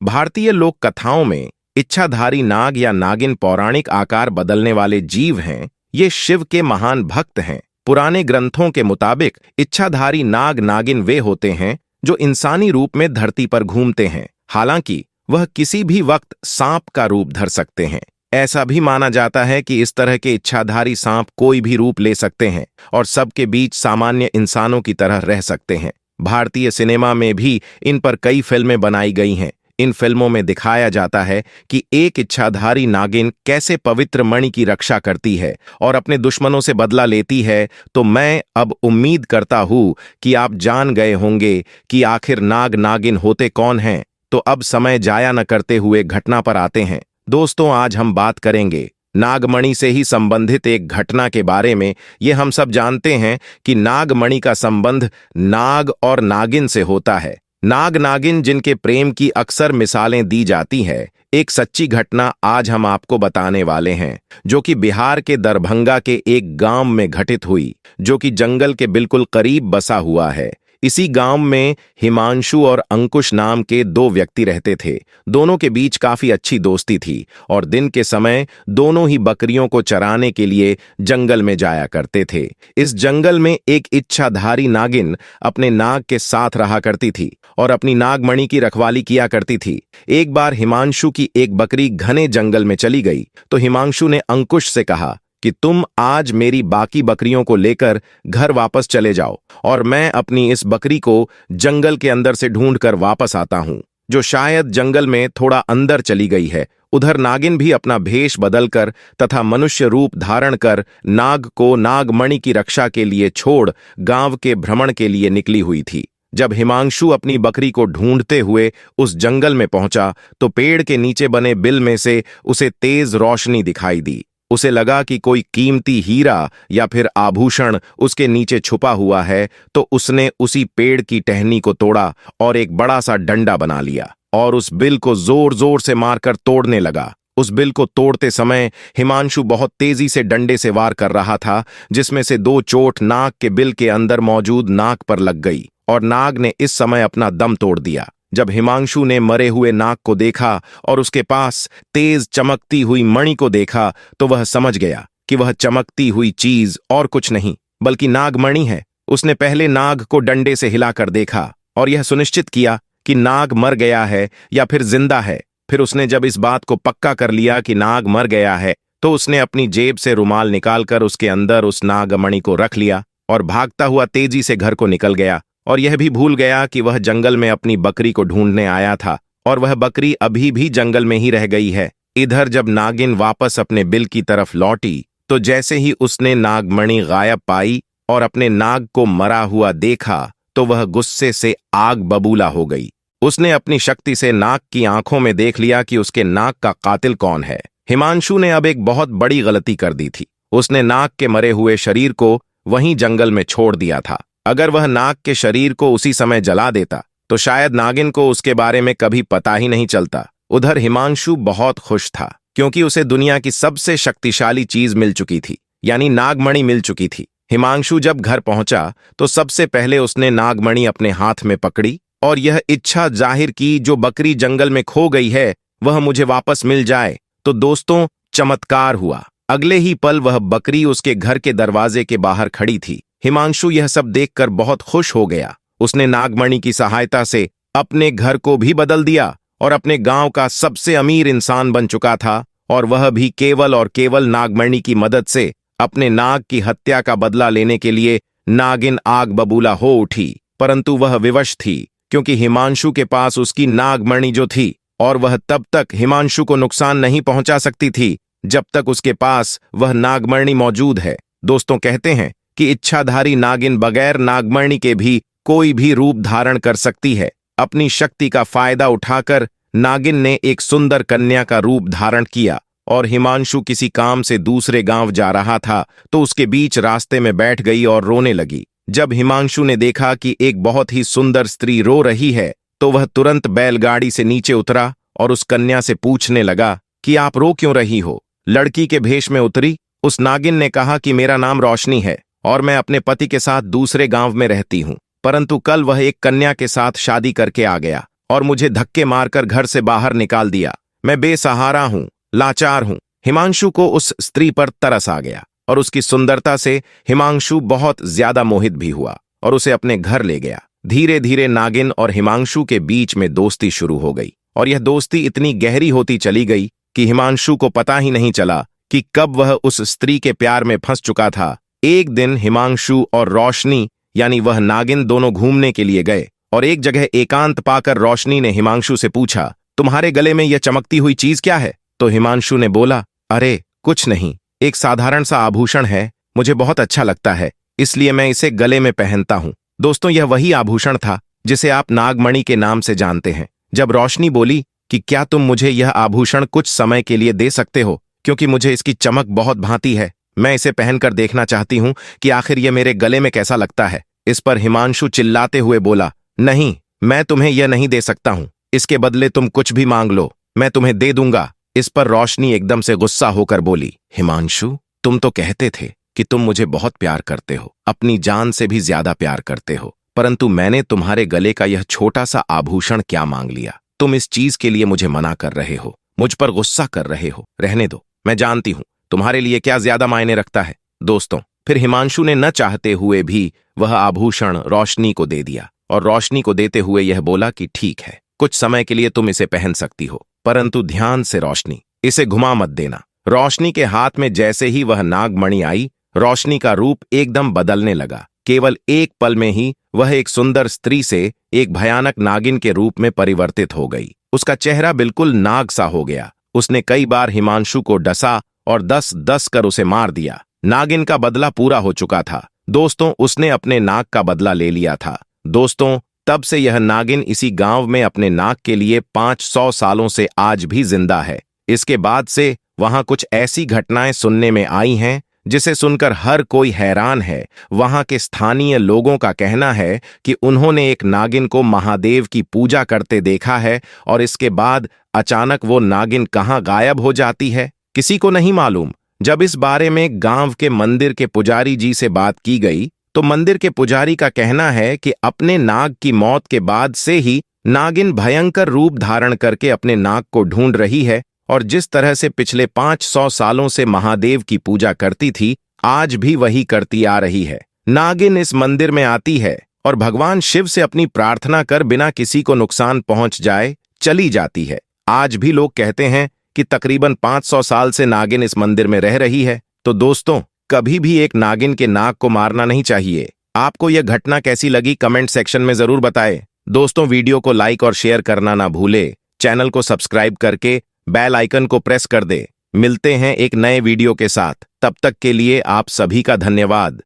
भारतीय लोक कथाओं में इच्छाधारी नाग या नागिन पौराणिक आकार बदलने वाले जीव हैं। ये शिव के महान भक्त हैं। पुराने ग्रंथों के मुताबिक इच्छाधारी नाग नागिन वे होते हैं जो इंसानी रूप में धरती पर घूमते हैं। हालांकि वह किसी भी वक्त सांप का रूप धर सकते हैं। ऐसा भी माना जाता है कि इस तरह के इच्छाधारी सांप कोई भी रूप ले सकते हैं और सबके बीच सामान्य इंसानों की तरह रह सकते हैं। भारतीय सिनेमा में भी इन पर कई फिल्में बनाई गई हैं। इन फिल्मों में दिखाया जाता है कि एक इच्छाधारी नागिन कैसे पवित्र मणि की रक्षा करती है और अपने दुश्मनों से बदला लेती है। तो मैं अब उम्मीद करता हूं कि आप जान गए होंगे कि आखिर नाग नागिन होते कौन हैं। तो अब समय जाया न करते हुए घटना पर आते हैं। दोस्तों, आज हम बात करेंगे नागमणि से ही संबंधित एक घटना के बारे में। ये हम सब जानते हैं कि नागमणि का संबंध नाग और नागिन से होता है। नाग नागिन जिनके प्रेम की अक्सर मिसालें दी जाती है, एक सच्ची घटना आज हम आपको बताने वाले हैं, जो कि बिहार के दरभंगा के एक गांव में घटित हुई, जो कि जंगल के बिल्कुल करीब बसा हुआ है। इसी गांव में हिमांशु और अंकुश नाम के दो व्यक्ति रहते थे। दोनों के बीच काफी अच्छी दोस्ती थी और दिन के समय दोनों ही बकरियों को चराने के लिए जंगल में जाया करते थे। इस जंगल में एक इच्छाधारी नागिन अपने नाग के साथ रहा करती थी और अपनी नागमणि की रखवाली किया करती थी। एक बार हिमांशु की एक बकरी घने जंगल में चली गई तो हिमांशु ने अंकुश से कहा कि तुम आज मेरी बाकी बकरियों को लेकर घर वापस चले जाओ और मैं अपनी इस बकरी को जंगल के अंदर से ढूंढकर वापस आता हूं, जो शायद जंगल में थोड़ा अंदर चली गई है। उधर नागिन भी अपना भेष बदलकर तथा मनुष्य रूप धारण कर नाग को नागमणि की रक्षा के लिए छोड़ गांव के भ्रमण के लिए निकली हुई थी। जब हिमांशु अपनी बकरी को ढूंढते हुए उस जंगल में पहुंचा तो पेड़ के नीचे बने बिल में से उसे तेज रोशनी दिखाई दी। उसे लगा कि कोई कीमती हीरा या फिर आभूषण उसके नीचे छुपा हुआ है, तो उसने उसी पेड़ की टहनी को तोड़ा और एक बड़ा सा डंडा बना लिया और उस बिल को जोर जोर से मारकर तोड़ने लगा। उस बिल को तोड़ते समय हिमांशु बहुत तेजी से डंडे से वार कर रहा था, जिसमें से दो चोट नाग के बिल के अंदर मौजूद नाग पर लग गई और नाग ने इस समय अपना दम तोड़ दिया। जब हिमांशु ने मरे हुए नाग को देखा और उसके पास तेज चमकती हुई मणि को देखा तो वह समझ गया कि वह चमकती हुई चीज और कुछ नहीं बल्कि नागमणि है। उसने पहले नाग को डंडे से हिलाकर देखा और यह सुनिश्चित किया कि नाग मर गया है या फिर जिंदा है। फिर उसने जब इस बात को पक्का कर लिया कि नाग मर गया है तो उसने अपनी जेब से रुमाल निकालकर उसके अंदर उस नागमणि को रख लिया और भागता हुआ तेजी से घर को निकल गया और यह भी भूल गया कि वह जंगल में अपनी बकरी को ढूंढने आया था और वह बकरी अभी भी जंगल में ही रह गई है। इधर जब नागिन वापस अपने बिल की तरफ लौटी तो जैसे ही उसने नागमणि गायब पाई और अपने नाग को मरा हुआ देखा तो वह गुस्से से आग बबूला हो गई। उसने अपनी शक्ति से नाग की आंखों में देख लिया कि उसके नाग का कातिल कौन है। हिमांशु ने अब एक बहुत बड़ी गलती कर दी थी। उसने नाग के मरे हुए शरीर को वहीं जंगल में छोड़ दिया था। अगर वह नाग के शरीर को उसी समय जला देता तो शायद नागिन को उसके बारे में कभी पता ही नहीं चलता। उधर हिमांशु बहुत खुश था क्योंकि उसे दुनिया की सबसे शक्तिशाली चीज मिल चुकी थी, यानी नागमणि मिल चुकी थी। हिमांशु जब घर पहुंचा तो सबसे पहले उसने नागमणि अपने हाथ में पकड़ी और यह इच्छा जाहिर की जो बकरी जंगल में खो गई है वह मुझे वापस मिल जाए। तो दोस्तों, चमत्कार हुआ। अगले ही पल वह बकरी उसके घर के दरवाजे के बाहर खड़ी थी। हिमांशु यह सब देखकर बहुत खुश हो गया। उसने नागमणि की सहायता से अपने घर को भी बदल दिया और अपने गांव का सबसे अमीर इंसान बन चुका था और वह भी केवल और केवल नागमणि की मदद से। अपने नाग की हत्या का बदला लेने के लिए नागिन आग बबूला हो उठी, परंतु वह विवश थी क्योंकि हिमांशु के पास उसकी नागमणि जो थी और वह तब तक हिमांशु को नुकसान नहीं पहुंचा सकती थी जब तक उसके पास वह नागमणि मौजूद है। दोस्तों, कहते हैं कि इच्छाधारी नागिन बगैर नागमणि के भी कोई भी रूप धारण कर सकती है। अपनी शक्ति का फायदा उठाकर नागिन ने एक सुंदर कन्या का रूप धारण किया और हिमांशु किसी काम से दूसरे गांव जा रहा था तो उसके बीच रास्ते में बैठ गई और रोने लगी। जब हिमांशु ने देखा कि एक बहुत ही सुंदर स्त्री रो रही है तो वह तुरंत बैलगाड़ी से नीचे उतरा और उस कन्या से पूछने लगा कि आप रो क्यों रही हो। लड़की के भेष में उतरी उस नागिन ने कहा कि मेरा नाम रोशनी है और मैं अपने पति के साथ दूसरे गांव में रहती हूं, परंतु कल वह एक कन्या के साथ शादी करके आ गया और मुझे धक्के मारकर घर से बाहर निकाल दिया। मैं बेसहारा हूँ, लाचार हूँ। हिमांशु को उस स्त्री पर तरस आ गया और उसकी सुंदरता से हिमांशु बहुत ज्यादा मोहित भी हुआ और उसे अपने घर ले गया। धीरे धीरे नागिन और हिमांशु के बीच में दोस्ती शुरू हो गई और यह दोस्ती इतनी गहरी होती चली गई कि हिमांशु को पता ही नहीं चला कि कब वह उस स्त्री के प्यार में फंस चुका था। एक दिन हिमांशु और रोशनी यानी वह नागिन दोनों घूमने के लिए गए और एक जगह एकांत पाकर रोशनी ने हिमांशु से पूछा, तुम्हारे गले में यह चमकती हुई चीज क्या है? तो हिमांशु ने बोला, अरे कुछ नहीं, एक साधारण सा आभूषण है, मुझे बहुत अच्छा लगता है इसलिए मैं इसे गले में पहनता हूं। दोस्तों, यह वही आभूषण था जिसे आप नागमणि के नाम से जानते हैं। जब रोशनी बोली कि क्या तुम मुझे यह आभूषण कुछ समय के लिए दे सकते हो, क्योंकि मुझे इसकी चमक बहुत भाती है, मैं इसे पहनकर देखना चाहती हूं कि आखिर यह मेरे गले में कैसा लगता है। इस पर हिमांशु चिल्लाते हुए बोला, नहीं, मैं तुम्हें यह नहीं दे सकता हूं, इसके बदले तुम कुछ भी मांग लो, मैं तुम्हें दे दूंगा। इस पर रोशनी एकदम से गुस्सा होकर बोली, हिमांशु, तुम तो कहते थे कि तुम मुझे बहुत प्यार करते हो, अपनी जान से भी ज्यादा प्यार करते हो, परंतु मैंने तुम्हारे गले का यह छोटा सा आभूषण क्या मांग लिया? तुम इस चीज के लिए मुझे मना कर रहे हो, मुझ पर गुस्सा कर रहे हो। रहने दो, मैं जानती हूं तुम्हारे लिए क्या ज्यादा मायने रखता है। दोस्तों, फिर हिमांशु ने न चाहते हुए भी वह आभूषण रोशनी को दे दिया और रोशनी को देते हुए यह बोला कि ठीक है, कुछ समय के लिए तुम इसे पहन सकती हो, परंतु ध्यान से रोशनी, इसे घुमा मत देना। रोशनी के हाथ में जैसे ही वह नागमणि आई, रोशनी का रूप एकदम बदलने लगा। केवल एक पल में ही वह एक सुंदर स्त्री से एक भयानक नागिन के रूप में परिवर्तित हो गई। उसका चेहरा बिल्कुल नाग सा हो गया। उसने कई बार हिमांशु को डसा और 10-10 कर उसे मार दिया। नागिन का बदला पूरा हो चुका था। दोस्तों, उसने अपने नाग का बदला ले लिया था। दोस्तों, तब से यह नागिन इसी गांव में अपने नाग के लिए 500 सालों से आज भी जिंदा है। इसके बाद से वहां कुछ ऐसी घटनाएं सुनने में आई हैं जिसे सुनकर हर कोई हैरान है। वहां के स्थानीय लोगों का कहना है कि उन्होंने एक नागिन को महादेव की पूजा करते देखा है और इसके बाद अचानक वो नागिन कहां गायब हो जाती है, किसी को नहीं मालूम। जब इस बारे में गांव के मंदिर के पुजारी जी से बात की गई तो मंदिर के पुजारी का कहना है कि अपने नाग की मौत के बाद से ही नागिन भयंकर रूप धारण करके अपने नाग को ढूंढ रही है और जिस तरह से पिछले 500 सालों से महादेव की पूजा करती थी, आज भी वही करती आ रही है। नागिन इस मंदिर में आती है और भगवान शिव से अपनी प्रार्थना कर बिना किसी को नुकसान पहुंच जाए चली जाती है। आज भी लोग कहते हैं कि तकरीबन 500 साल से नागिन इस मंदिर में रह रही है। तो दोस्तों, कभी भी एक नागिन के नाग को मारना नहीं चाहिए। आपको यह घटना कैसी लगी कमेंट सेक्शन में जरूर बताएं। दोस्तों, वीडियो को लाइक और शेयर करना ना भूले। चैनल को सब्सक्राइब करके बेल आइकन को प्रेस कर दे। मिलते हैं एक नए वीडियो के साथ, तब तक के लिए आप सभी का धन्यवाद।